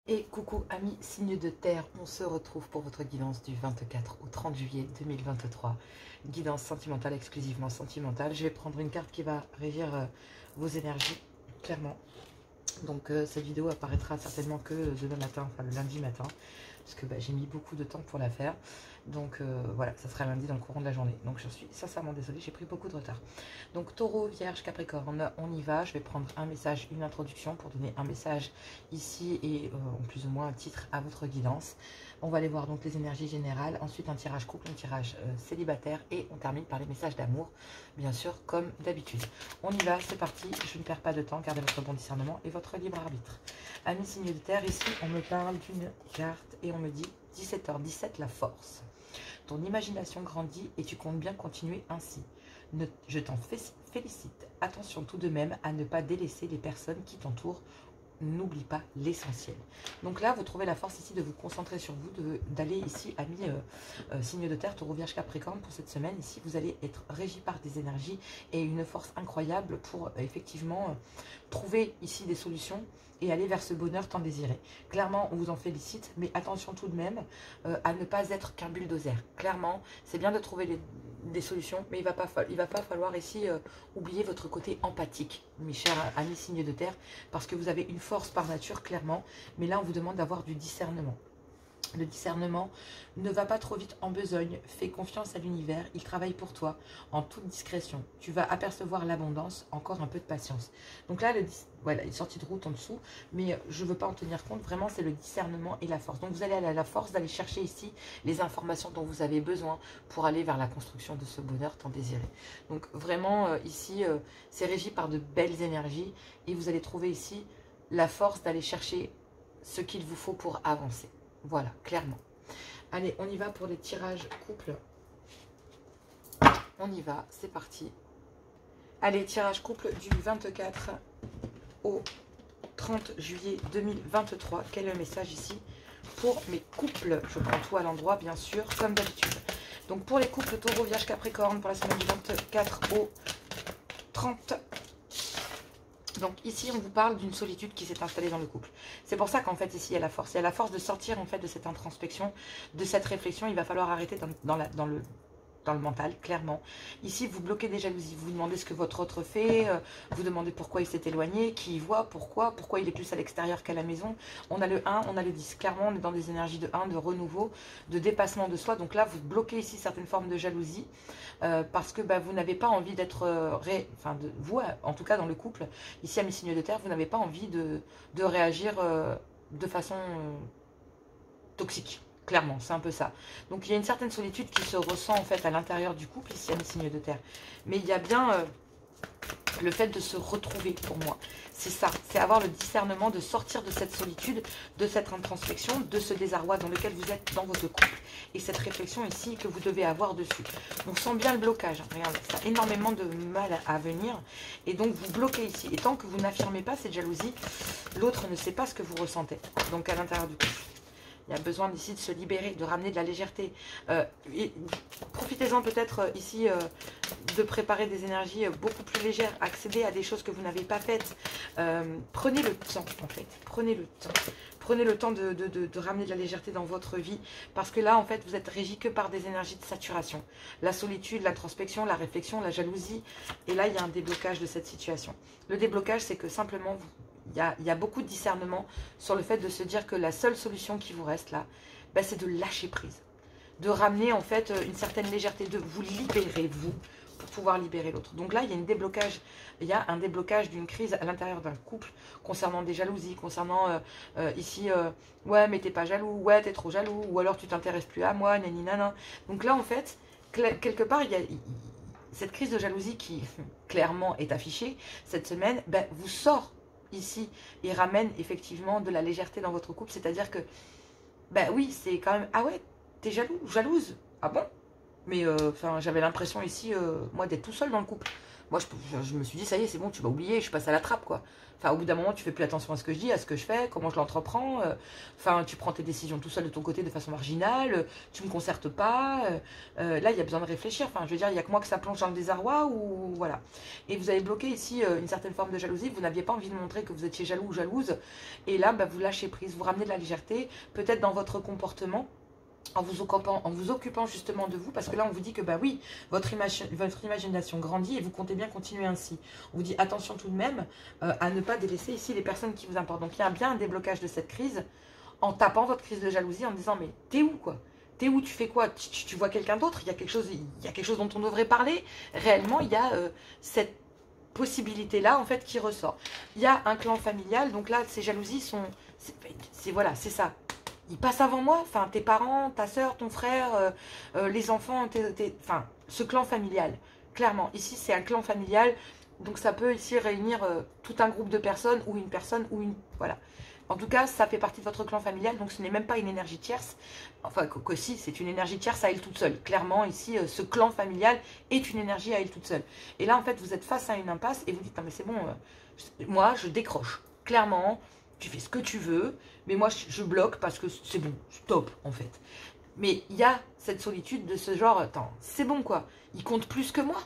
Et coucou amis signes de terre, on se retrouve pour votre guidance du 24 au 30 juillet 2023. Guidance sentimentale, exclusivement sentimentale. Je vais prendre une carte qui va régir vos énergies, clairement. Donc cette vidéo apparaîtra certainement que demain matin, enfin le lundi matin, parce que j'ai mis beaucoup de temps pour la faire. Donc voilà, ça sera lundi dans le courant de la journée. Donc je suis sincèrement désolée, j'ai pris beaucoup de retard. Donc taureau, vierge, capricorne, on y va. Je vais prendre un message, une introduction pour donner un message ici et plus ou moins un titre à votre guidance. On va aller voir donc les énergies générales, ensuite un tirage couple, un tirage célibataire et on termine par les messages d'amour, bien sûr, comme d'habitude. On y va, c'est parti, je ne perds pas de temps, gardez votre bon discernement et votre libre arbitre. Amis signes de terre, ici on me parle d'une carte et on me dit 17h17, la force. Ton imagination grandit et tu comptes bien continuer ainsi. Je t'en félicite. Attention tout de même à ne pas délaisser les personnes qui t'entourent. N'oublie pas l'essentiel. Donc là, vous trouvez la force ici de vous concentrer sur vous, d'aller ici, amis signe de terre, taureau, vierge, capricorne, pour cette semaine. Ici, vous allez être régi par des énergies et une force incroyable pour effectivement trouver ici des solutions et aller vers ce bonheur tant désiré. Clairement, on vous en félicite, mais attention tout de même à ne pas être qu'un bulldozer. Clairement, c'est bien de trouver des solutions, mais il va pas falloir ici oublier votre côté empathique, mes chers amis signes de terre, parce que vous avez une force par nature, clairement, mais là, on vous demande d'avoir du discernement. Le discernement ne va pas trop vite en besogne, fais confiance à l'univers, il travaille pour toi en toute discrétion. Tu vas apercevoir l'abondance, encore un peu de patience. Donc là, voilà, il est sorti de route en dessous, mais je ne veux pas en tenir compte, vraiment c'est le discernement et la force. Donc vous allez aller à la force d'aller chercher ici les informations dont vous avez besoin pour aller vers la construction de ce bonheur tant désiré. Donc vraiment ici, c'est régi par de belles énergies et vous allez trouver ici la force d'aller chercher ce qu'il vous faut pour avancer. Voilà, clairement. Allez, on y va pour les tirages couple. On y va, c'est parti. Allez, tirage couple du 24 au 30 juillet 2023. Quel est le message ici pour mes couples? Je prends tout à l'endroit, bien sûr, comme d'habitude. Donc pour les couples taureau, vierge, capricorne, pour la semaine du 24 au 30. Donc ici, on vous parle d'une solitude qui s'est installée dans le couple. C'est pour ça qu'en fait, ici, il y a la force. Il y a la force de sortir en fait de cette introspection, de cette réflexion. Il va falloir arrêter dans le mental, clairement. Ici, vous bloquez des jalousies. Vous vous demandez ce que votre autre fait. Vous demandez pourquoi il s'est éloigné, qui il voit, pourquoi il est plus à l'extérieur qu'à la maison. On a le 1, on a le 10. Clairement, on est dans des énergies de 1, de renouveau, de dépassement de soi. Donc là, vous bloquez ici certaines formes de jalousie parce que vous n'avez pas envie d'être... vous, en tout cas dans le couple, ici à mes signes de terre, vous n'avez pas envie de réagir de façon toxique. Clairement, c'est un peu ça. Donc il y a une certaine solitude qui se ressent en fait à l'intérieur du couple, ici à mes signes de terre. Mais il y a bien le fait de se retrouver pour moi. C'est ça, c'est avoir le discernement de sortir de cette solitude, de cette introspection, de ce désarroi dans lequel vous êtes dans votre couple. Et cette réflexion ici que vous devez avoir dessus. On sent bien le blocage. Regardez, ça a énormément de mal à venir. Et donc vous bloquez ici. Et tant que vous n'affirmez pas cette jalousie, l'autre ne sait pas ce que vous ressentez. Donc à l'intérieur du couple. Il y a besoin ici de se libérer, de ramener de la légèreté. Profitez-en peut-être ici de préparer des énergies beaucoup plus légères, accéder à des choses que vous n'avez pas faites. Prenez le temps en fait, prenez le temps. Prenez le temps de ramener de la légèreté dans votre vie. Parce que là, en fait, vous êtes régi que par des énergies de saturation. La solitude, l'introspection, la réflexion, la jalousie. Et là, il y a un déblocage de cette situation. Le déblocage, c'est que simplement, il y a beaucoup de discernement sur le fait de se dire que la seule solution qui vous reste là, c'est de lâcher prise. De ramener, en fait, une certaine légèreté, de vous libérer, vous, pour pouvoir libérer l'autre. Donc là, il y a un déblocage d'une crise à l'intérieur d'un couple concernant des jalousies, concernant ici, ouais, mais t'es pas jaloux, ouais, t'es trop jaloux, ou alors tu t'intéresses plus à moi, nani nana. Donc là, en fait, quelque part, il y a cette crise de jalousie qui, clairement, est affichée cette semaine, vous sort ici et ramène effectivement de la légèreté dans votre couple. C'est-à-dire que, oui, c'est quand même, ah ouais, t'es jaloux, jalouse, ah bon? Mais j'avais l'impression ici, moi, d'être tout seul dans le couple. Moi, je me suis dit, ça y est, c'est bon, tu vas oublier, je passe à la trappe, quoi. Enfin, au bout d'un moment, tu fais plus attention à ce que je dis, à ce que je fais, comment je l'entreprends. Enfin, tu prends tes décisions tout seul de ton côté de façon marginale. Tu me concertes pas. Là, il y a besoin de réfléchir. Enfin, je veux dire, il n'y a que moi que ça plonge dans le désarroi ou voilà. Et vous avez bloqué ici une certaine forme de jalousie. Vous n'aviez pas envie de montrer que vous étiez jaloux ou jalouse. Et là, bah, vous lâchez prise, vous ramenez de la légèreté, peut-être dans votre comportement. En vous occupant justement de vous, parce que là on vous dit que bah oui, votre imagination grandit et vous comptez bien continuer ainsi. On vous dit attention tout de même à ne pas délaisser ici les personnes qui vous importent. Donc il y a bien un déblocage de cette crise en tapant votre crise de jalousie, en disant mais t'es où quoi? T'es où? Tu fais quoi? Tu vois quelqu'un d'autre? Il y a quelque chose dont on devrait parler. Réellement, il y a cette possibilité-là en fait qui ressort. Il y a un clan familial, donc là ces jalousies sont... Voilà, c'est ça. Ils passent avant moi, enfin tes parents, ta soeur, ton frère, les enfants, enfin ce clan familial. Clairement, ici c'est un clan familial, donc ça peut ici réunir tout un groupe de personnes ou une personne ou une... Voilà. En tout cas, ça fait partie de votre clan familial, donc ce n'est même pas une énergie tierce. Enfin, que si, c'est une énergie tierce à elle toute seule. Clairement, ici, ce clan familial est une énergie à elle toute seule. Et là, en fait, vous êtes face à une impasse et vous dites, non mais c'est bon, moi je décroche. Clairement, tu fais ce que tu veux, mais moi je bloque parce que c'est bon, stop en fait. Mais il y a cette solitude de ce genre, attends, c'est bon quoi, ils comptent plus que moi.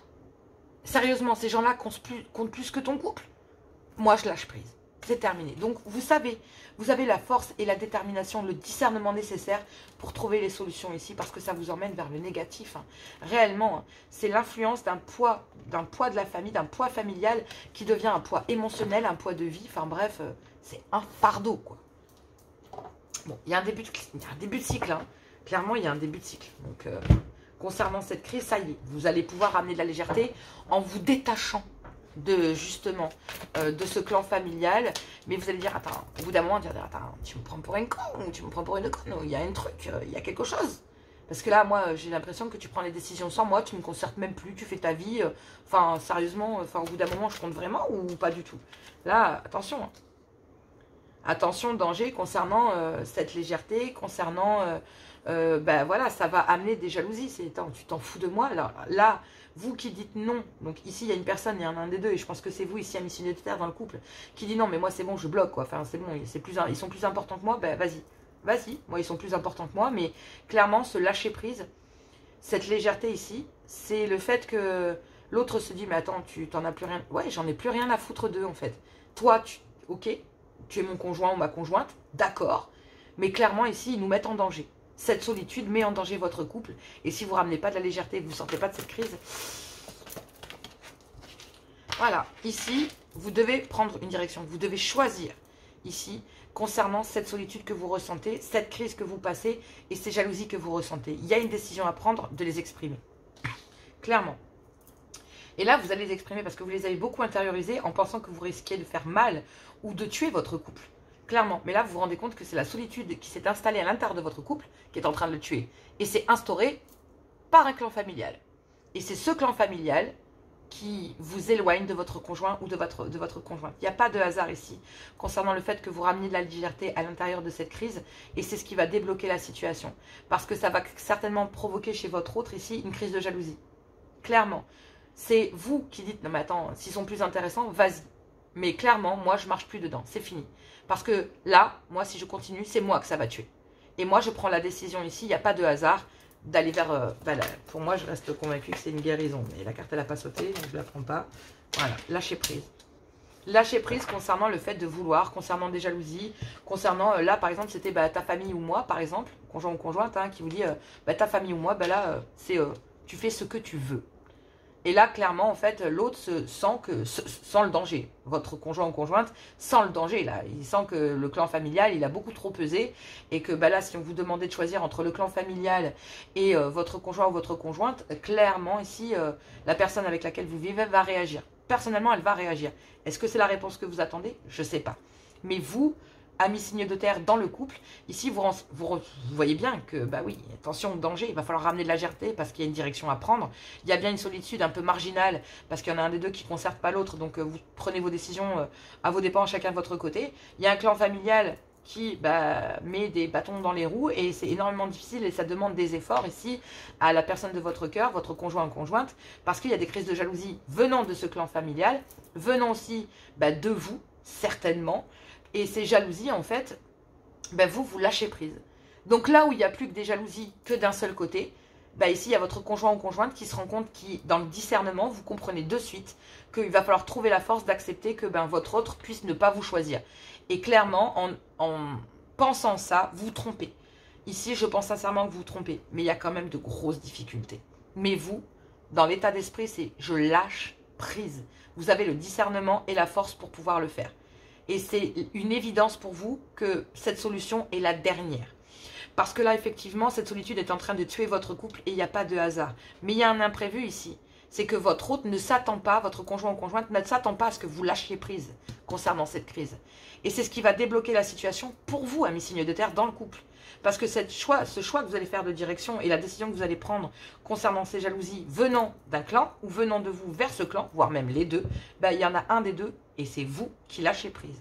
Sérieusement, ces gens-là comptent plus que ton couple. Moi je lâche prise, c'est terminé. Donc vous savez, vous avez la force et la détermination, le discernement nécessaire pour trouver les solutions ici, parce que ça vous emmène vers le négatif. Hein. Réellement, hein, c'est l'influence d'un poids de la famille, d'un poids familial qui devient un poids émotionnel, un poids de vie, enfin bref... c'est un fardeau, quoi. Bon, il y a un début de cycle, hein. Clairement, il y a un début de cycle. Donc, concernant cette crise, ça y est, vous allez pouvoir ramener de la légèreté en vous détachant de, justement, de ce clan familial. Mais vous allez dire, attends, au bout d'un moment, attends, tu me prends pour un con ou tu me prends pour une conne, il y a un truc, il y a quelque chose. Parce que là, moi, j'ai l'impression que tu prends les décisions sans moi, tu ne me concertes même plus, tu fais ta vie. Enfin, sérieusement, au bout d'un moment, je compte vraiment ou pas du tout. Là, attention, hein. Attention, danger concernant cette légèreté, concernant, ben voilà, ça va amener des jalousies. C'est, tu t'en fous de moi. Alors là, vous qui dites non, donc ici il y a une personne, il y en a un des deux, et je pense que c'est vous ici à Miss Unitaire dans le couple, qui dit non, mais moi c'est bon, je bloque quoi. Enfin c'est bon, ils sont plus importants que moi, ben vas-y, moi ils sont plus importants que moi, mais clairement ce lâcher prise, cette légèreté ici, c'est le fait que l'autre se dit mais attends, tu t'en as plus rien, ouais j'en ai plus rien à foutre d'eux en fait. Toi, ok. Tu es mon conjoint ou ma conjointe, d'accord, mais clairement ici, ils nous mettent en danger. Cette solitude met en danger votre couple, et si vous ne ramenez pas de la légèreté, vous ne sortez pas de cette crise, voilà, ici, vous devez prendre une direction, vous devez choisir, ici, concernant cette solitude que vous ressentez, cette crise que vous passez, et ces jalousies que vous ressentez. Il y a une décision à prendre, de les exprimer, clairement. Et là, vous allez les exprimer parce que vous les avez beaucoup intériorisés en pensant que vous risquiez de faire mal ou de tuer votre couple. Clairement. Mais là, vous vous rendez compte que c'est la solitude qui s'est installée à l'intérieur de votre couple qui est en train de le tuer. Et c'est instauré par un clan familial. Et c'est ce clan familial qui vous éloigne de votre conjoint ou de votre conjointe. Il n'y a pas de hasard ici concernant le fait que vous rameniez de la légèreté à l'intérieur de cette crise. Et c'est ce qui va débloquer la situation. Parce que ça va certainement provoquer chez votre autre ici une crise de jalousie. Clairement. C'est vous qui dites, non mais attends, s'ils sont plus intéressants, vas-y. Mais clairement, moi, je marche plus dedans, c'est fini. Parce que là, moi, si je continue, c'est moi que ça va tuer. Et moi, je prends la décision ici, il n'y a pas de hasard, d'aller vers... pour moi, je reste convaincue que c'est une guérison. Mais la carte, elle n'a pas sauté, donc je ne la prends pas. Voilà, lâcher prise. Lâcher prise concernant le fait de vouloir, concernant des jalousies, concernant, là, par exemple, c'était ta famille ou moi, par exemple, conjoint ou conjointe, hein, qui vous dit, ta famille ou moi, là, c'est tu fais ce que tu veux. Et là, clairement, en fait, l'autre sent le danger. Votre conjoint ou conjointe sent le danger, là. Il sent que le clan familial, il a beaucoup trop pesé. Et que là, si on vous demandait de choisir entre le clan familial et votre conjoint ou votre conjointe, clairement, ici, la personne avec laquelle vous vivez va réagir. Personnellement, elle va réagir. Est-ce que c'est la réponse que vous attendez? Je ne sais pas. Mais vous, amis signes de terre dans le couple, ici vous voyez bien que, oui, attention, danger, il va falloir ramener de la légèreté parce qu'il y a une direction à prendre. Il y a bien une solitude un peu marginale parce qu'il y en a un des deux qui ne concerte pas l'autre, donc vous prenez vos décisions à vos dépens, chacun de votre côté. Il y a un clan familial qui met des bâtons dans les roues et c'est énormément difficile et ça demande des efforts ici à la personne de votre cœur, votre conjoint ou conjointe, parce qu'il y a des crises de jalousie venant de ce clan familial, venant aussi de vous, certainement, et ces jalousies, en fait, vous lâchez prise. Donc là où il n'y a plus que des jalousies que d'un seul côté, ici il y a votre conjoint ou conjointe qui se rend compte, qui dans le discernement, vous comprenez de suite qu'il va falloir trouver la force d'accepter que votre autre puisse ne pas vous choisir. Et clairement, en pensant ça, vous trompez. Ici, je pense sincèrement que vous vous trompez, mais il y a quand même de grosses difficultés. Mais vous, dans l'état d'esprit, c'est je lâche prise. Vous avez le discernement et la force pour pouvoir le faire. Et c'est une évidence pour vous que cette solution est la dernière. Parce que là, effectivement, cette solitude est en train de tuer votre couple et il n'y a pas de hasard. Mais il y a un imprévu ici. C'est que votre hôte ne s'attend pas, votre conjoint ou conjointe ne s'attend pas à ce que vous lâchiez prise concernant cette crise. Et c'est ce qui va débloquer la situation pour vous, amis signes de terre, dans le couple. Parce que ce choix que vous allez faire de direction et la décision que vous allez prendre concernant ces jalousies venant d'un clan ou venant de vous vers ce clan, voire même les deux, il y en a un des deux et c'est vous qui lâchez prise.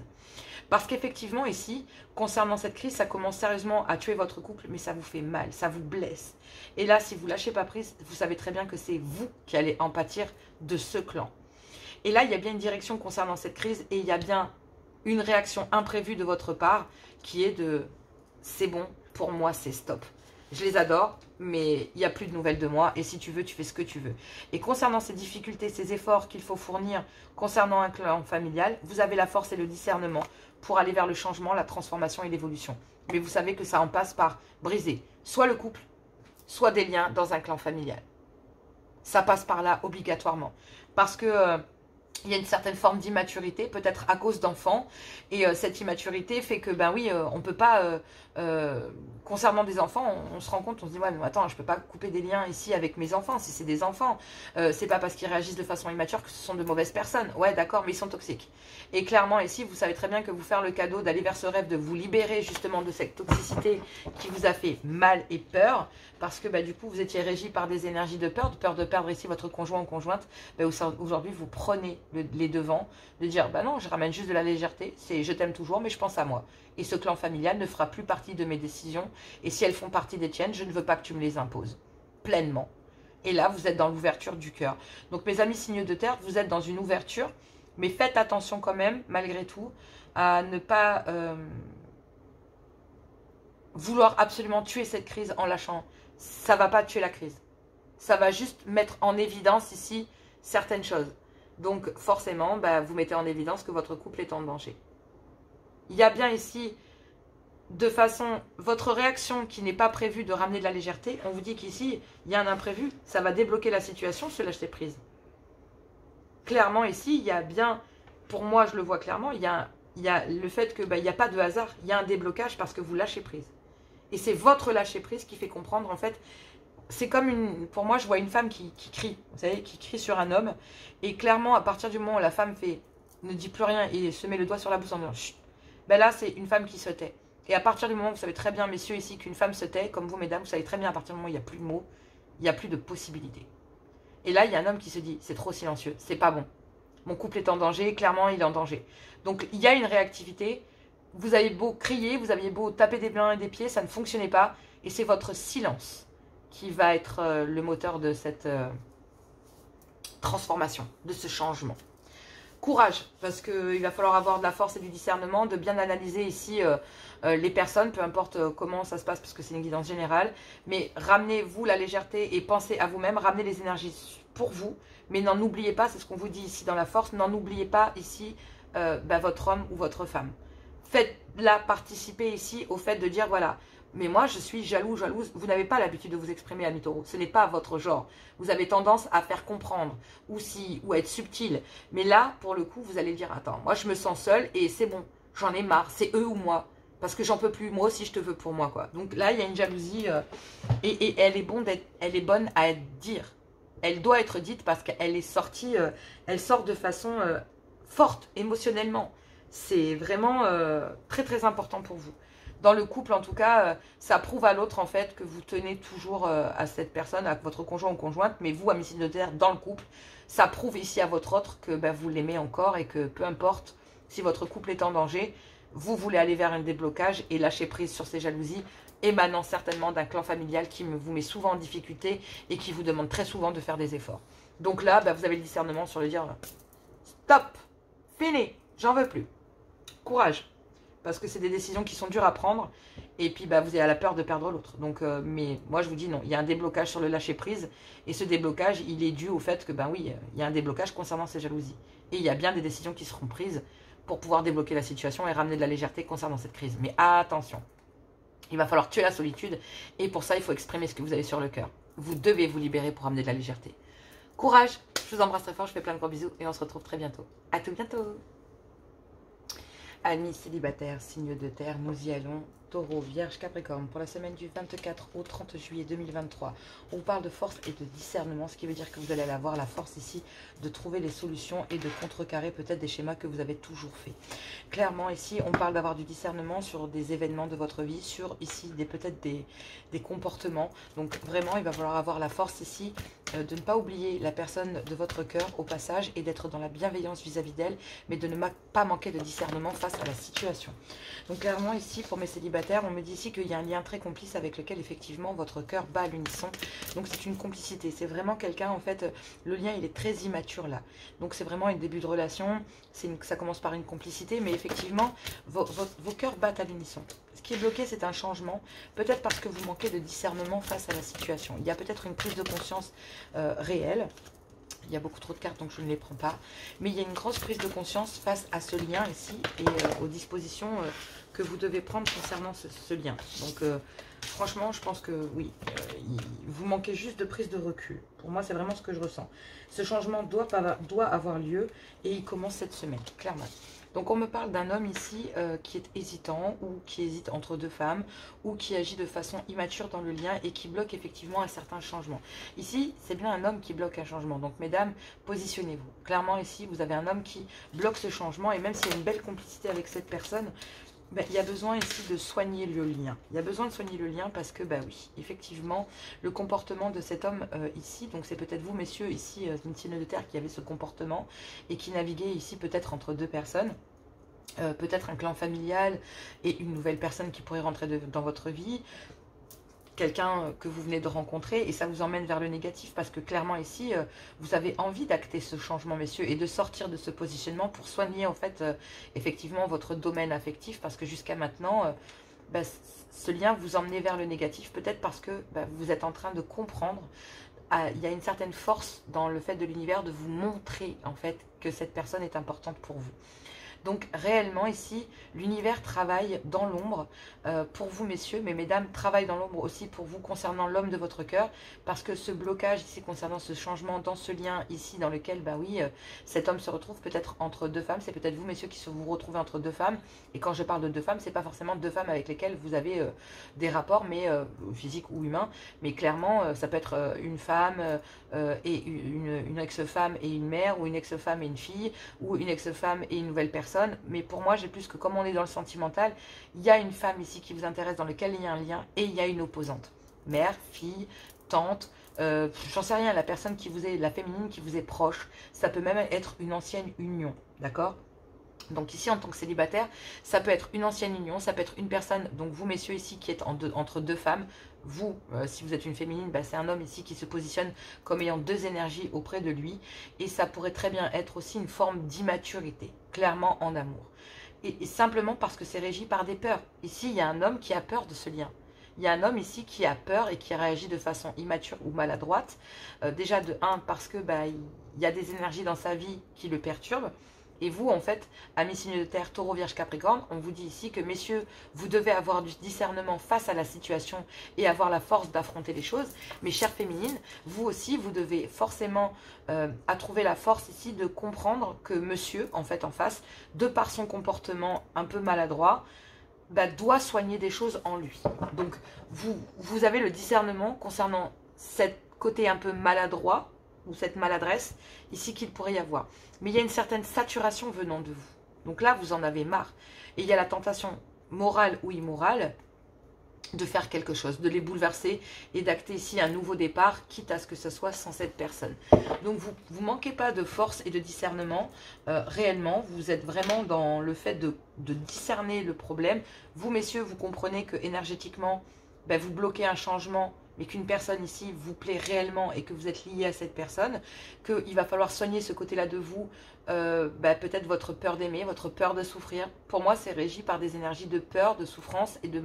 Parce qu'effectivement ici, concernant cette crise, ça commence sérieusement à tuer votre couple, mais ça vous fait mal, ça vous blesse. Et là, si vous ne lâchez pas prise, vous savez très bien que c'est vous qui allez en pâtir de ce clan. Et là, il y a bien une direction concernant cette crise et il y a bien une réaction imprévue de votre part qui est de « c'est bon, pour moi c'est stop ». Je les adore, mais il n'y a plus de nouvelles de moi et si tu veux, tu fais ce que tu veux. Et concernant ces difficultés, ces efforts qu'il faut fournir concernant un clan familial, vous avez la force et le discernement pour aller vers le changement, la transformation et l'évolution. Mais vous savez que ça en passe par briser soit le couple, soit des liens dans un clan familial. Ça passe par là obligatoirement. Parce que il y a une certaine forme d'immaturité, peut-être à cause d'enfants. Et cette immaturité fait que, on ne peut pas, concernant des enfants, on se rend compte, on se dit, ouais, mais attends, je ne peux pas couper des liens ici avec mes enfants, si c'est des enfants. C'est pas parce qu'ils réagissent de façon immature que ce sont de mauvaises personnes. Ouais, d'accord, mais ils sont toxiques. Et clairement, ici, vous savez très bien que vous faire le cadeau d'aller vers ce rêve, de vous libérer justement de cette toxicité qui vous a fait mal et peur, parce que du coup, vous étiez régi par des énergies de peur de perdre ici votre conjoint ou conjointe. Aujourd'hui, vous prenez les devants, de dire, non, je ramène juste de la légèreté, c'est je t'aime toujours, mais je pense à moi. Et ce clan familial ne fera plus partie de mes décisions, et si elles font partie des tiennes, je ne veux pas que tu me les imposes, pleinement. Et là, vous êtes dans l'ouverture du cœur. Donc, mes amis signes de terre, vous êtes dans une ouverture, mais faites attention quand même, malgré tout, à ne pas vouloir absolument tuer cette crise en lâchant. Ça ne va pas tuer la crise. Ça va juste mettre en évidence ici certaines choses. Donc, forcément, vous mettez en évidence que votre couple est en danger. Il y a bien ici, de façon, votre réaction qui n'est pas prévue de ramener de la légèreté, on vous dit qu'ici, il y a un imprévu, ça va débloquer la situation, se lâcher prise. Clairement, ici, il y a bien, pour moi, je le vois clairement, il y a le fait que il n'y a pas de hasard, il y a un déblocage parce que vous lâchez prise. Et c'est votre lâcher prise qui fait comprendre, en fait, c'est comme pour moi, je vois une femme qui crie, vous savez, qui crie sur un homme. Et clairement, à partir du moment où la femme ne dit plus rien et se met le doigt sur la bouche en disant chut, là, c'est une femme qui se tait. Et à partir du moment où vous savez très bien, messieurs, ici, qu'une femme se tait, comme vous, mesdames, vous savez très bien, à partir du moment où il n'y a plus de mots, il n'y a plus de possibilités. Et là, il y a un homme qui se dit, c'est trop silencieux, c'est pas bon. Mon couple est en danger, clairement, il est en danger. Donc, il y a une réactivité. Vous avez beau crier, vous aviez beau taper des mains et des pieds, ça ne fonctionnait pas. Et c'est votre silence qui va être le moteur de cette transformation, de ce changement. Courage, parce qu'il va falloir avoir de la force et du discernement, de bien analyser ici les personnes, peu importe comment ça se passe, parce que c'est une guidance générale. Mais ramenez-vous la légèreté et pensez à vous-même, ramenez les énergies pour vous. Mais n'en oubliez pas, c'est ce qu'on vous dit ici dans la force, n'en oubliez pas ici votre homme ou votre femme. Faites-la participer ici au fait de dire, voilà, mais moi, je suis jaloux, jalouse. Vous n'avez pas l'habitude de vous exprimer, ami taureau. Ce n'est pas votre genre. Vous avez tendance à faire comprendre ou à être subtil. Mais là, pour le coup, vous allez dire, attends, moi, je me sens seule et c'est bon. J'en ai marre. C'est eux ou moi. Parce que j'en peux plus. Moi aussi, je te veux pour moi, quoi. Donc là, il y a une jalousie et elle est bonne à être dire. Elle doit être dite parce qu'elle est sortie, elle sort de façon forte, émotionnellement. C'est vraiment très, très important pour vous. Dans le couple, en tout cas, ça prouve à l'autre, en fait, que vous tenez toujours à cette personne, à votre conjoint ou conjointe, mais vous, amis signes de terre, dans le couple, ça prouve ici à votre autre que vous l'aimez encore et que peu importe si votre couple est en danger, vous voulez aller vers un déblocage et lâcher prise sur ces jalousies, émanant certainement d'un clan familial qui vous met souvent en difficulté et qui vous demande très souvent de faire des efforts. Donc là, vous avez le discernement sur le dire, stop, fini, j'en veux plus. Courage, parce que c'est des décisions qui sont dures à prendre et puis vous avez la peur de perdre l'autre. Donc, mais moi je vous dis non, il y a un déblocage sur le lâcher prise et ce déblocage, il est dû au fait que oui, il y a un déblocage concernant ces jalousies. Et il y a bien des décisions qui seront prises pour pouvoir débloquer la situation et ramener de la légèreté concernant cette crise. Mais attention, il va falloir tuer la solitude et pour ça, il faut exprimer ce que vous avez sur le cœur. Vous devez vous libérer pour amener de la légèreté. Courage, je vous embrasse très fort, je fais plein de gros bisous et on se retrouve très bientôt. À tout bientôt. Amis célibataires, signe de terre, nous y allons. Taureau, Vierge, Capricorne, pour la semaine du 24 au 30 juillet 2023. On vous parle de force et de discernement, ce qui veut dire que vous allez avoir la force ici de trouver les solutions et de contrecarrer peut-être des schémas que vous avez toujours fait. Clairement, ici, on parle d'avoir du discernement sur des événements de votre vie, sur ici peut-être des comportements. Donc vraiment, il va falloir avoir la force ici de ne pas oublier la personne de votre cœur au passage et d'être dans la bienveillance vis-à-vis d'elle, mais de ne pas manquer de discernement face à la situation. Donc clairement ici, pour mes célibataires, on me dit ici qu'il y a un lien très complice avec lequel effectivement votre cœur bat à l'unisson. Donc c'est une complicité, c'est vraiment quelqu'un, en fait, le lien il est très immature là. Donc c'est vraiment un début de relation, ça commence par une complicité, mais effectivement, vos cœurs battent à l'unisson. Ce qui est bloqué, c'est un changement, peut-être parce que vous manquez de discernement face à la situation. Il y a peut-être une prise de conscience réelle. Il y a beaucoup trop de cartes, donc je ne les prends pas. Mais il y a une grosse prise de conscience face à ce lien ici et aux dispositions que vous devez prendre concernant ce lien. Donc, franchement, je pense que oui, vous manquez juste de prise de recul. Pour moi, c'est vraiment ce que je ressens. Ce changement doit avoir lieu et il commence cette semaine, clairement. Donc on me parle d'un homme ici qui est hésitant ou qui hésite entre deux femmes ou qui agit de façon immature dans le lien et qui bloque effectivement un certain changement. Ici, c'est bien un homme qui bloque un changement. Donc mesdames, positionnez-vous. Clairement ici, vous avez un homme qui bloque ce changement et même s'il y a une belle complicité avec cette personne, il y a besoin ici de soigner le lien. Il y a besoin de soigner le lien parce que, oui, effectivement, le comportement de cet homme ici, donc c'est peut-être vous, messieurs, ici, une signe de terre qui avait ce comportement et qui naviguait ici peut-être entre deux personnes. Peut-être un clan familial et une nouvelle personne qui pourrait rentrer dans votre vie. Quelqu'un que vous venez de rencontrer et ça vous emmène vers le négatif parce que clairement ici, vous avez envie d'acter ce changement, messieurs, et de sortir de ce positionnement pour soigner en fait effectivement votre domaine affectif parce que jusqu'à maintenant, ce lien vous emmenait vers le négatif, peut-être parce que vous êtes en train de comprendre. Il y a une certaine force dans le fait de l'univers de vous montrer en fait que cette personne est importante pour vous. Donc réellement ici, l'univers travaille dans l'ombre pour vous messieurs, mais mesdames travaillent dans l'ombre aussi pour vous concernant l'homme de votre cœur, parce que ce blocage ici concernant ce changement dans ce lien ici dans lequel, cet homme se retrouve peut-être entre deux femmes, c'est peut-être vous messieurs qui vous retrouvez entre deux femmes, et quand je parle de deux femmes, c'est pas forcément deux femmes avec lesquelles vous avez des rapports, mais physiques ou humains, mais clairement ça peut être une femme et une ex-femme et une mère, ou une ex-femme et une fille, ou une ex-femme et une nouvelle personne. Mais pour moi, j'ai plus que comme on est dans le sentimental, il y a une femme ici qui vous intéresse dans lequel il y a un lien et il y a une opposante. Mère, fille, tante, j'en sais rien, la personne qui vous est, la féminine qui vous est proche, ça peut même être une ancienne union, d'accord ? Donc ici, en tant que célibataire, ça peut être une ancienne union, ça peut être une personne, donc vous messieurs ici qui êtes entre deux femmes, vous, si vous êtes une féminine, c'est un homme ici qui se positionne comme ayant deux énergies auprès de lui, et ça pourrait très bien être aussi une forme d'immaturité, clairement en amour. Et simplement parce que c'est régi par des peurs. Ici, il y a un homme qui a peur de ce lien. Il y a un homme ici qui a peur et qui réagit de façon immature ou maladroite. Déjà de un, parce que il y a des énergies dans sa vie qui le perturbent. Et vous, en fait, amis signes de terre, taureau, vierge, capricorne, on vous dit ici que, messieurs, vous devez avoir du discernement face à la situation et avoir la force d'affronter les choses. Mais chères féminines, vous aussi, vous devez forcément trouver la force ici de comprendre que monsieur, en fait, en face, de par son comportement un peu maladroit, doit soigner des choses en lui. Donc, vous avez le discernement concernant cet côté un peu maladroit, ou cette maladresse, ici qu'il pourrait y avoir. Mais il y a une certaine saturation venant de vous. Donc là, vous en avez marre. Et il y a la tentation morale ou immorale de faire quelque chose, de les bouleverser et d'acter ici un nouveau départ, quitte à ce que ce soit sans cette personne. Donc vous manquez pas de force et de discernement, réellement, vous êtes vraiment dans le fait de discerner le problème. Vous messieurs, vous comprenez que énergétiquement, ben, vous bloquez un changement, mais qu'une personne ici vous plaît réellement et que vous êtes lié à cette personne, qu'il va falloir soigner ce côté-là de vous, ben, peut-être votre peur d'aimer, votre peur de souffrir. Pour moi, c'est régi par des énergies de peur, de souffrance et du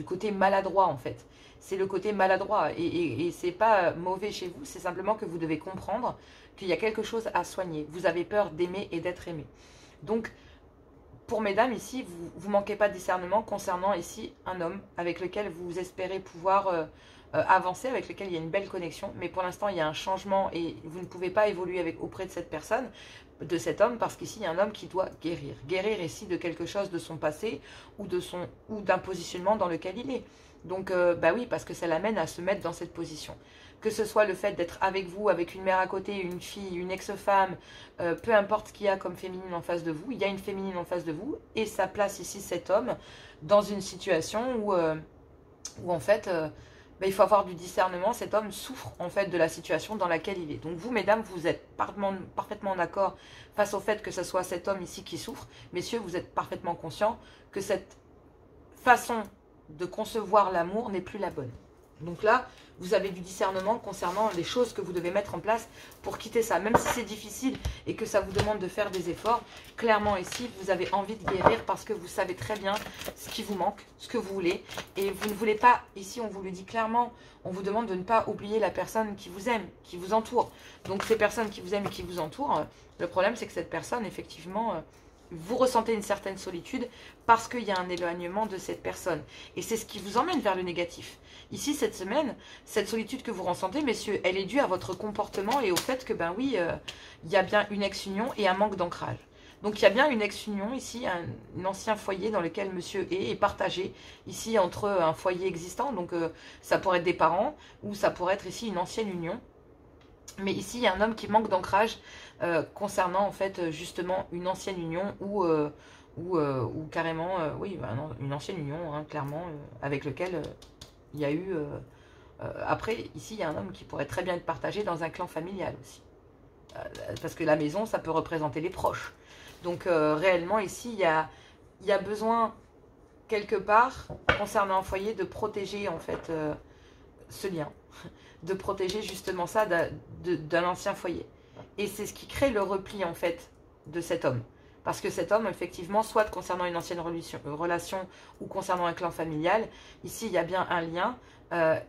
côté maladroit en fait. C'est le côté maladroit et c'est pas mauvais chez vous, c'est simplement que vous devez comprendre qu'il y a quelque chose à soigner. Vous avez peur d'aimer et d'être aimé. Donc, pour mesdames ici, vous manquez pas de discernement concernant ici un homme avec lequel vous espérez pouvoir avancer, avec lequel il y a une belle connexion. Mais pour l'instant, il y a un changement et vous ne pouvez pas évoluer auprès de cette personne, de cet homme, parce qu'ici, il y a un homme qui doit guérir. Guérir ici de quelque chose de son passé ou d'un positionnement dans lequel il est. Donc, bah oui, parce que ça l'amène à se mettre dans cette position. Que ce soit le fait d'être avec vous, avec une mère à côté, une fille, une ex-femme, peu importe ce qu'il y a comme féminine en face de vous, il y a une féminine en face de vous, et ça place ici cet homme dans une situation où en fait, ben, il faut avoir du discernement. Cet homme souffre en fait de la situation dans laquelle il est. Donc vous, mesdames, vous êtes parfaitement d'accord face au fait que ce soit cet homme ici qui souffre. Messieurs, vous êtes parfaitement conscients que cette façon de concevoir l'amour n'est plus la bonne. Donc là, vous avez du discernement concernant les choses que vous devez mettre en place pour quitter ça. Même si c'est difficile et que ça vous demande de faire des efforts, clairement ici, vous avez envie de guérir parce que vous savez très bien ce qui vous manque, ce que vous voulez. Et vous ne voulez pas, ici on vous le dit clairement, on vous demande de ne pas oublier la personne qui vous aime, qui vous entoure. Donc ces personnes qui vous aiment et qui vous entourent, le problème c'est que cette personne, effectivement, vous ressentez une certaine solitude parce qu'il y a un éloignement de cette personne. Et c'est ce qui vous emmène vers le négatif. Ici, cette semaine, cette solitude que vous ressentez, messieurs, elle est due à votre comportement et au fait que, ben oui, il y a bien une ex-union et un manque d'ancrage. Donc, il y a bien une ex-union ici, un ancien foyer dans lequel monsieur est partagé ici entre un foyer existant, donc ça pourrait être des parents, ou ça pourrait être ici une ancienne union. Mais ici, il y a un homme qui manque d'ancrage concernant, en fait, justement, une ancienne union ou carrément, oui, bah non, une ancienne union, hein, clairement, avec lequel il y a eu... après, ici, il y a un homme qui pourrait très bien être partagé dans un clan familial aussi. Parce que la maison, ça peut représenter les proches. Donc, réellement, ici, il y a besoin, quelque part, concernant un foyer, de protéger, en fait, ce lien. De protéger, justement, ça d'un ancien foyer. Et c'est ce qui crée le repli, en fait, de cet homme. Parce que cet homme, effectivement, soit concernant une ancienne relation ou concernant un clan familial, ici, il y a bien un lien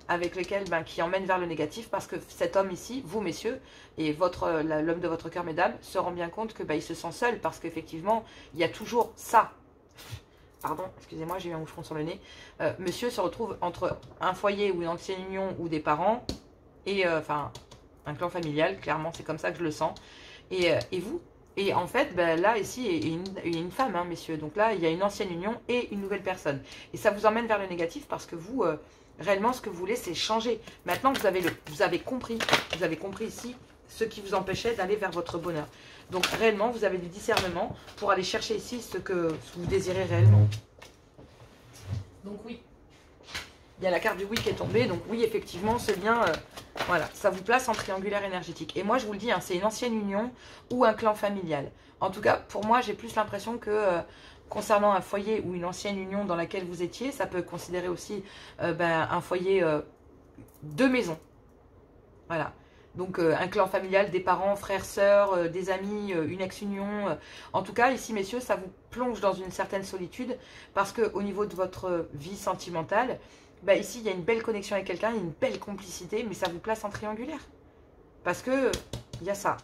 avec lequel, qui emmène vers le négatif, parce que cet homme ici, vous, messieurs, et l'homme de votre cœur, mesdames, se rend bien compte que il se sent seul, parce qu'effectivement, il y a toujours ça. Pardon, excusez-moi, j'ai eu un moucheron sur le nez. Monsieur se retrouve entre un foyer ou une ancienne union ou des parents, et enfin, un clan familial, clairement, c'est comme ça que je le sens. Et vous? Et en fait, là, ici, il y a une femme, hein, messieurs. Donc là, il y a une ancienne union et une nouvelle personne. Et ça vous emmène vers le négatif parce que vous, réellement, ce que vous voulez, c'est changer. Maintenant que vous avez compris ici ce qui vous empêchait d'aller vers votre bonheur. Donc réellement, vous avez du discernement pour aller chercher ici ce que vous désirez réellement. Donc oui. Il y a la carte du oui qui est tombée. Donc oui, effectivement, ce lien, voilà, ça vous place en triangulaire énergétique. Et moi, je vous le dis, hein, c'est une ancienne union ou un clan familial. En tout cas, pour moi, j'ai plus l'impression que concernant un foyer ou une ancienne union dans laquelle vous étiez, ça peut considérer aussi un foyer de maison. Voilà. Donc un clan familial, des parents, frères, sœurs, des amis, une ex-union. En tout cas, ici, messieurs, ça vous plonge dans une certaine solitude parce qu'au niveau de votre vie sentimentale, ici, il y a une belle connexion avec quelqu'un, il y a une belle complicité, mais ça vous place en triangulaire. Parce que il y a ça.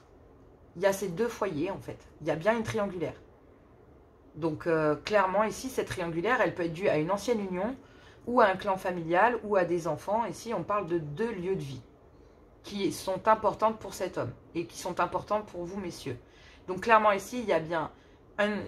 Il y a ces deux foyers, en fait. Il y a bien une triangulaire. Donc, clairement, ici, cette triangulaire, elle peut être due à une ancienne union ou à un clan familial ou à des enfants. Ici, on parle de deux lieux de vie qui sont importantes pour cet homme et qui sont importantes pour vous, messieurs. Donc, clairement, ici, il y a bien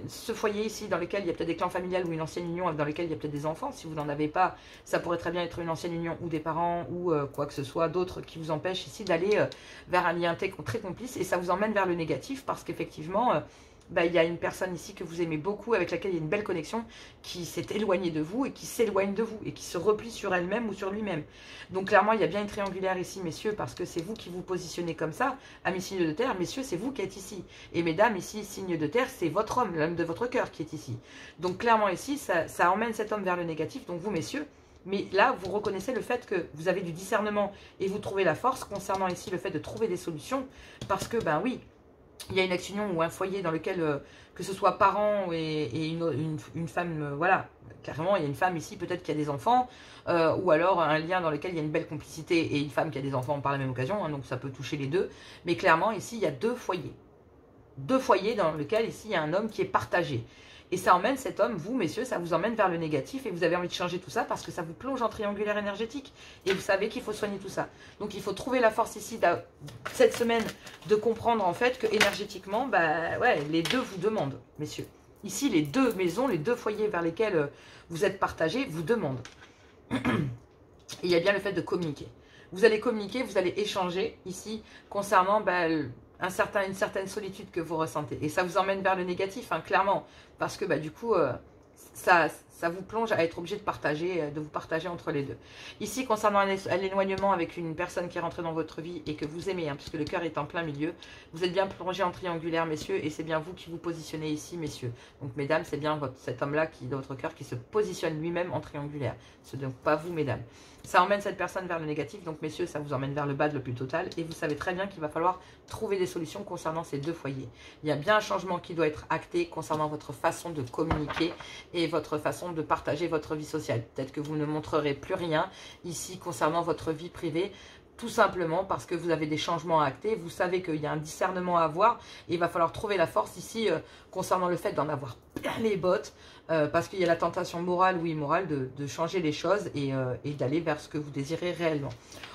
ce foyer ici dans lequel il y a peut-être des clans familiales ou une ancienne union dans lequel il y a peut-être des enfants. Si vous n'en avez pas, ça pourrait très bien être une ancienne union ou des parents ou quoi que ce soit d'autres qui vous empêchent ici d'aller vers un lien très complice et ça vous emmène vers le négatif parce qu'effectivement, bah, il y a une personne ici que vous aimez beaucoup, avec laquelle il y a une belle connexion, qui s'est éloignée de vous et qui s'éloigne de vous et qui se replie sur elle-même ou sur lui-même. Donc clairement, il y a bien une triangulaire ici, messieurs, parce que c'est vous qui vous positionnez comme ça. Amis signes de terre, messieurs, c'est vous qui êtes ici. Et mesdames, ici, signe de terre, c'est votre homme, l'homme de votre cœur qui est ici. Donc clairement ici, ça emmène cet homme vers le négatif, donc vous, messieurs. Mais là, vous reconnaissez le fait que vous avez du discernement et vous trouvez la force concernant ici le fait de trouver des solutions. Parce que, ben oui, il y a une ex-union ou un foyer dans lequel, que ce soit parents et une femme, voilà, carrément, il y a une femme ici peut-être qui a des enfants, ou alors un lien dans lequel il y a une belle complicité et une femme qui a des enfants par la même occasion, hein, donc ça peut toucher les deux. Mais clairement, ici, il y a deux foyers. Deux foyers dans lesquels, ici, il y a un homme qui est partagé. Et ça emmène cet homme, vous, messieurs, ça vous emmène vers le négatif et vous avez envie de changer tout ça parce que ça vous plonge en triangulaire énergétique. Et vous savez qu'il faut soigner tout ça. Donc, il faut trouver la force ici, cette semaine, de comprendre en fait que énergétiquement, bah, ouais, les deux vous demandent, messieurs. Ici, les deux maisons, les deux foyers vers lesquels vous êtes partagés vous demandent. Et il y a bien le fait de communiquer. Vous allez communiquer, vous allez échanger ici concernant bah, une certaine solitude que vous ressentez. Et ça vous emmène vers le négatif, hein, clairement. Parce que bah, du coup, ça vous plonge à être obligé de vous partager entre les deux. Ici, concernant l'éloignement avec une personne qui est rentrée dans votre vie et que vous aimez, hein, puisque le cœur est en plein milieu, vous êtes bien plongé en triangulaire, messieurs, et c'est bien vous qui vous positionnez ici, messieurs. Donc, mesdames, c'est bien cet homme-là qui dans votre cœur qui se positionne lui-même en triangulaire. Ce n'est donc pas vous, mesdames. Ça emmène cette personne vers le négatif, donc messieurs, ça vous emmène vers le bas de le plus total. Et vous savez très bien qu'il va falloir trouver des solutions concernant ces deux foyers. Il y a bien un changement qui doit être acté concernant votre façon de communiquer et votre façon de partager votre vie sociale. Peut-être que vous ne montrerez plus rien ici concernant votre vie privée, tout simplement parce que vous avez des changements à acter. Vous savez qu'il y a un discernement à avoir et il va falloir trouver la force ici concernant le fait d'en avoir plein les bottes. Parce qu'il y a la tentation morale ou immorale de changer les choses et d'aller vers ce que vous désirez réellement.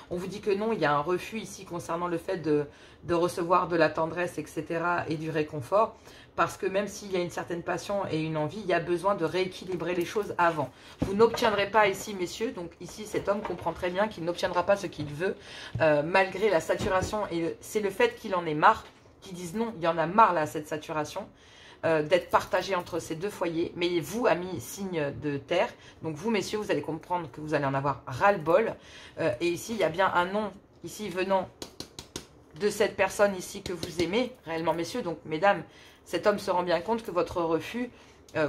On vous dit que non, il y a un refus ici concernant le fait de recevoir de la tendresse, etc. et du réconfort. Parce que même s'il y a une certaine passion et une envie, il y a besoin de rééquilibrer les choses avant. Vous n'obtiendrez pas ici, messieurs, donc ici cet homme comprend très bien qu'il n'obtiendra pas ce qu'il veut, malgré la saturation. Et c'est le fait qu'il en ait marre, qu'il dise non, il y en a marre là, cette saturation. D'être partagé entre ces deux foyers. Mais vous, amis signes de terre, donc vous, messieurs, vous allez comprendre que vous allez en avoir ras-le-bol. Et ici, il y a bien un nom, ici, venant de cette personne ici que vous aimez, réellement, messieurs. Donc, mesdames, cet homme se rend bien compte que votre refus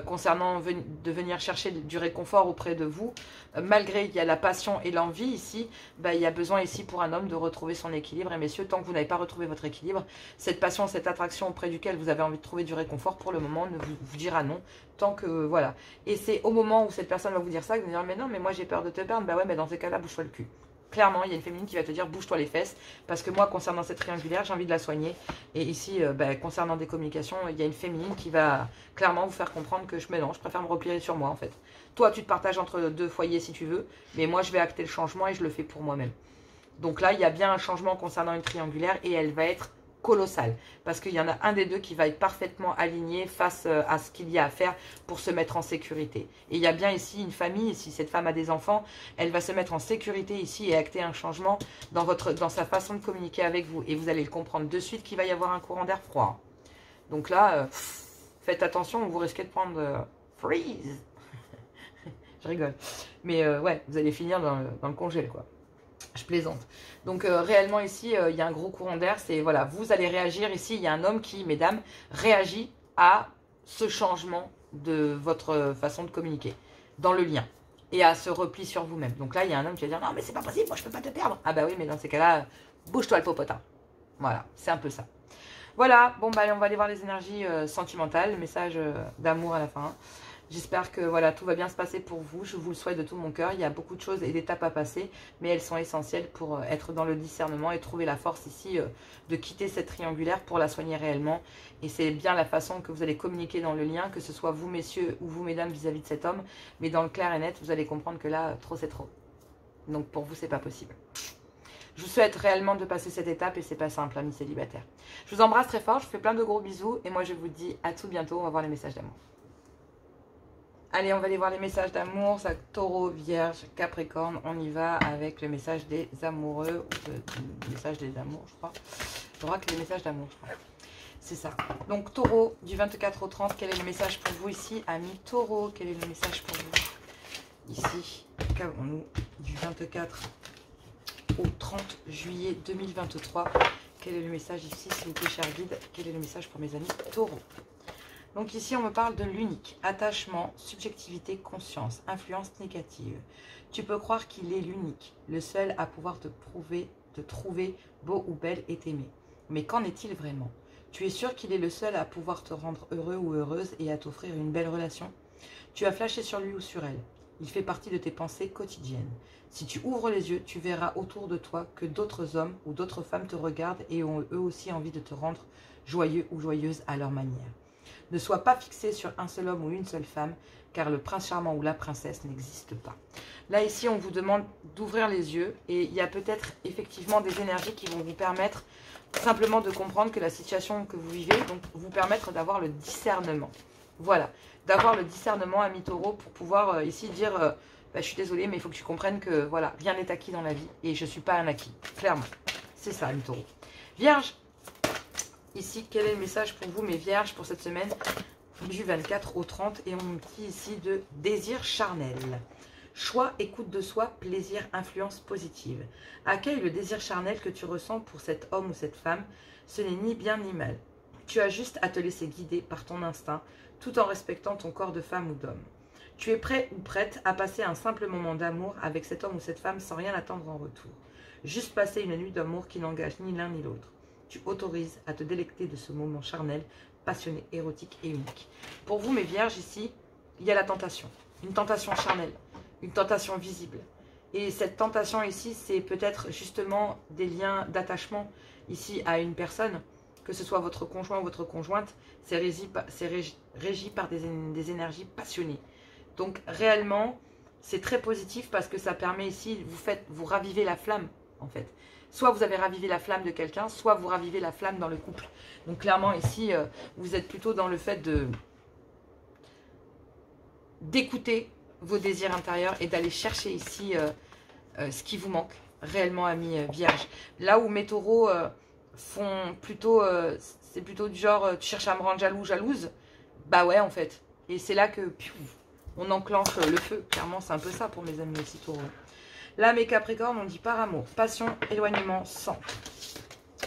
concernant de venir chercher du réconfort auprès de vous, malgré qu'il y a la passion et l'envie ici, bah, il y a besoin ici pour un homme de retrouver son équilibre. Et messieurs, tant que vous n'avez pas retrouvé votre équilibre, cette passion, cette attraction auprès duquel vous avez envie de trouver du réconfort, pour le moment, ne vous dira non. Tant que, voilà. Et c'est au moment où cette personne va vous dire ça, que vous allez dire, mais non, mais moi j'ai peur de te perdre. Bah ouais, mais dans ces cas-là, bouge-toi le cul. Clairement, il y a une féminine qui va te dire bouge-toi les fesses, parce que moi, concernant cette triangulaire, j'ai envie de la soigner. Et ici, concernant des communications, il y a une féminine qui va clairement vous faire comprendre que je préfère me replier sur moi en fait. Toi, tu te partages entre deux foyers si tu veux, mais moi, je vais acter le changement et je le fais pour moi-même. Donc là, il y a bien un changement concernant une triangulaire et elle va être colossale, parce qu'il y en a un des deux qui va être parfaitement aligné face à ce qu'il y a à faire pour se mettre en sécurité. Et il y a bien ici une famille, si cette femme a des enfants, elle va se mettre en sécurité ici et acter un changement dans sa façon de communiquer avec vous. Et vous allez le comprendre de suite qu'il va y avoir un courant d'air froid. Donc là, faites attention, vous risquez de prendre freeze. Je rigole. Mais ouais, vous allez finir dans le congèle, quoi. Je plaisante. Donc réellement ici, il y a un gros courant d'air. C'est voilà, vous allez réagir. Ici, il y a un homme qui, mesdames, réagit à ce changement de votre façon de communiquer dans le lien et à se repli sur vous-même. Donc là, il y a un homme qui va dire non, mais c'est pas possible, moi je peux pas te perdre. Ah bah oui, mais dans ces cas-là, bouge-toi le popotin. Voilà, c'est un peu ça. Voilà, bon bah on va aller voir les énergies sentimentales, le message d'amour à la fin. J'espère que voilà, tout va bien se passer pour vous. Je vous le souhaite de tout mon cœur. Il y a beaucoup de choses et d'étapes à passer, mais elles sont essentielles pour être dans le discernement et trouver la force ici de quitter cette triangulaire pour la soigner réellement. Et c'est bien la façon que vous allez communiquer dans le lien, que ce soit vous, messieurs, ou vous, mesdames, vis-à-vis de cet homme. Mais dans le clair et net, vous allez comprendre que là, trop, c'est trop. Donc pour vous, c'est pas possible. Je vous souhaite réellement de passer cette étape et c'est pas simple, amis célibataires. Je vous embrasse très fort, je vous fais plein de gros bisous et moi je vous dis à tout bientôt. On va voir les messages d'amour. Allez, on va aller voir les messages d'amour. Ça, Taureau, Vierge, Capricorne. On y va avec le message des amoureux. Le message des amours, je crois. Je crois que les messages d'amour, je crois. C'est ça. Donc taureau, du 24 au 30, quel est le message pour vous ici? Amis taureau, quel est le message pour vous ici? Qu'avons-nous du 24 au 30 juillet 2023? Quel est le message ici, s'il vous plaît, cher guide? Quel est le message pour mes amis taureaux? Donc ici, on me parle de l'unique. Attachement, subjectivité, conscience, influence négative. Tu peux croire qu'il est l'unique, le seul à pouvoir te trouver beau ou belle et t'aimer. Mais qu'en est-il vraiment? Tu es sûr qu'il est le seul à pouvoir te rendre heureux ou heureuse et à t'offrir une belle relation? Tu as flashé sur lui ou sur elle. Il fait partie de tes pensées quotidiennes. Si tu ouvres les yeux, tu verras autour de toi que d'autres hommes ou d'autres femmes te regardent et ont eux aussi envie de te rendre joyeux ou joyeuse à leur manière. Ne sois pas fixé sur un seul homme ou une seule femme, car le prince charmant ou la princesse n'existe pas. Là, ici, on vous demande d'ouvrir les yeux et il y a peut-être effectivement des énergies qui vont vous permettre simplement de comprendre que la situation que vous vivez, donc vous permettre d'avoir le discernement. Voilà, d'avoir le discernement, ami taureau, pour pouvoir ici dire bah, je suis désolée, mais il faut que tu comprennes que voilà, rien n'est acquis dans la vie et je ne suis pas un acquis, clairement. C'est ça, ami taureau. Vierge, ici, quel est le message pour vous, mes vierges, pour cette semaine du 24 au 30? Et on me dit ici de désir charnel. Choix, écoute de soi, plaisir, influence positive. Accueille le désir charnel que tu ressens pour cet homme ou cette femme. Ce n'est ni bien ni mal. Tu as juste à te laisser guider par ton instinct, tout en respectant ton corps de femme ou d'homme. Tu es prêt ou prête à passer un simple moment d'amour avec cet homme ou cette femme sans rien attendre en retour. Juste passer une nuit d'amour qui n'engage ni l'un ni l'autre. Tu autorises à te délecter de ce moment charnel, passionné, érotique et unique. Pour vous, mes vierges, ici, il y a la tentation. Une tentation charnelle, une tentation visible. Et cette tentation ici, c'est peut-être justement des liens d'attachement ici à une personne, que ce soit votre conjoint ou votre conjointe, c'est régi par des énergies passionnées. Donc réellement, c'est très positif parce que ça permet ici, vous ravivez la flamme en fait. Soit vous avez ravivé la flamme de quelqu'un, soit vous ravivez la flamme dans le couple. Donc clairement ici, vous êtes plutôt dans le fait d'écouter vos désirs intérieurs et d'aller chercher ici ce qui vous manque réellement, amis vierges. Là où mes taureaux font plutôt, c'est plutôt du genre, tu cherches à me rendre jaloux, jalouse, bah ouais en fait. Et c'est là que on enclenche le feu. Clairement, c'est un peu ça pour mes amis aussi taureaux. Là, mes Capricornes, on dit par amour, passion, éloignement, sang.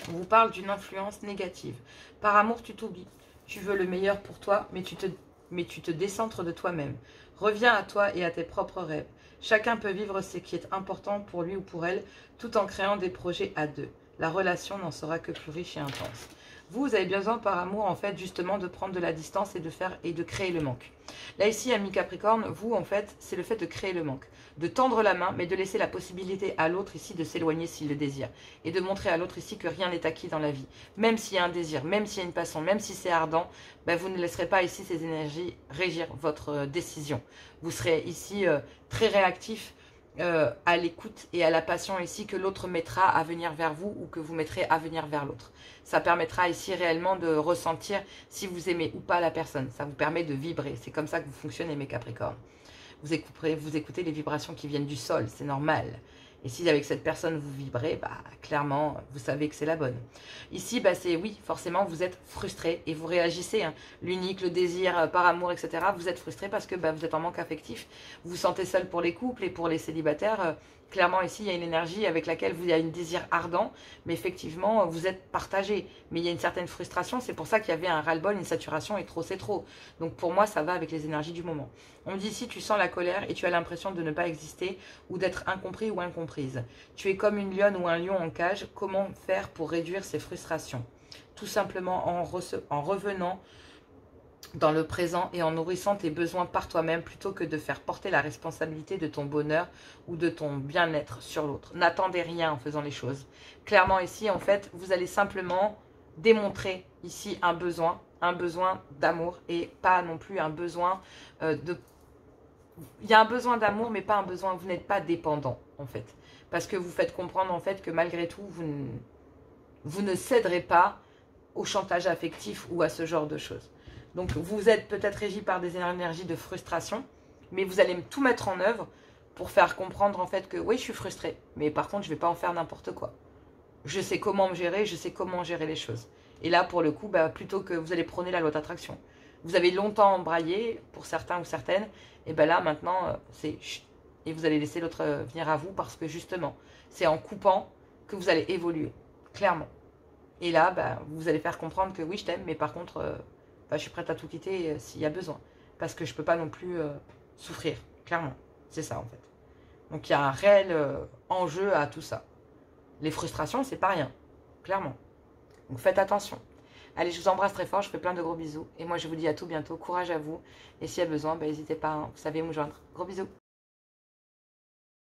On vous parle d'une influence négative. Par amour, tu t'oublies. Tu veux le meilleur pour toi, mais tu te décentres de toi-même. Reviens à toi et à tes propres rêves. Chacun peut vivre ce qui est important pour lui ou pour elle, tout en créant des projets à deux. La relation n'en sera que plus riche et intense. Vous avez besoin par amour, en fait, justement, de prendre de la distance et de créer le manque. Là, ici, ami Capricorne, vous, en fait, c'est le fait de créer le manque. De tendre la main, mais de laisser la possibilité à l'autre, ici, de s'éloigner s'il le désire. Et de montrer à l'autre, ici, que rien n'est acquis dans la vie. Même s'il y a un désir, même s'il y a une passion, même si c'est ardent, ben, vous ne laisserez pas, ici, ces énergies régir votre décision. Vous serez, ici, très réactif, à l'écoute et à la passion ici que l'autre mettra à venir vers vous ou que vous mettrez à venir vers l'autre. Ça permettra ici réellement de ressentir si vous aimez ou pas la personne. Ça vous permet de vibrer. C'est comme ça que vous fonctionnez, mes Capricornes. Vous écoutez les vibrations qui viennent du sol, c'est normal. Et si avec cette personne vous vibrez, bah, clairement, vous savez que c'est la bonne. Ici, bah, c'est oui, forcément, vous êtes frustré et vous réagissez. Hein. L'unique, le désir par amour, etc. Vous êtes frustré parce que bah, vous êtes en manque affectif. Vous vous sentez seul pour les couples et pour les célibataires. Clairement, ici, il y a une énergie avec laquelle il y a un désir ardent. Mais effectivement, vous êtes partagé. Mais il y a une certaine frustration. C'est pour ça qu'il y avait un ras-le-bol, une saturation et trop, c'est trop. Donc pour moi, ça va avec les énergies du moment. On me dit ici, tu sens la colère et tu as l'impression de ne pas exister ou d'être incompris ou incomprise. Tu es comme une lionne ou un lion en cage. Comment faire pour réduire ces frustrations? Tout simplement en revenant dans le présent et en nourrissant tes besoins par toi-même plutôt que de faire porter la responsabilité de ton bonheur ou de ton bien-être sur l'autre. N'attendez rien en faisant les choses. Clairement ici, en fait, vous allez simplement démontrer ici un besoin d'amour et pas non plus un besoin de... Il y a un besoin d'amour, mais pas un besoin, vous n'êtes pas dépendant en fait. Parce que vous faites comprendre en fait que malgré tout, vous ne céderez pas au chantage affectif ou à ce genre de choses. Donc vous êtes peut-être régi par des énergies de frustration, mais vous allez tout mettre en œuvre pour faire comprendre en fait que oui, je suis frustrée, mais par contre je ne vais pas en faire n'importe quoi. Je sais comment me gérer, je sais comment gérer les choses. Et là, pour le coup, bah, plutôt que vous allez prôner la loi d'attraction. Vous avez longtemps embrayé, pour certains ou certaines, et ben là, maintenant, c'est chut, et vous allez laisser l'autre venir à vous parce que justement, c'est en coupant que vous allez évoluer, clairement. Et là, bah, vous allez faire comprendre que oui, je t'aime, mais par contre, bah, je suis prête à tout quitter s'il y a besoin. Parce que je ne peux pas non plus souffrir, clairement. C'est ça, en fait. Donc, il y a un réel enjeu à tout ça. Les frustrations, c'est pas rien, clairement. Donc, faites attention. Allez, je vous embrasse très fort, je fais plein de gros bisous. Et moi, je vous dis à tout bientôt. Courage à vous. Et s'il y a besoin, bah, n'hésitez pas, hein, vous savez où me joindre. Gros bisous.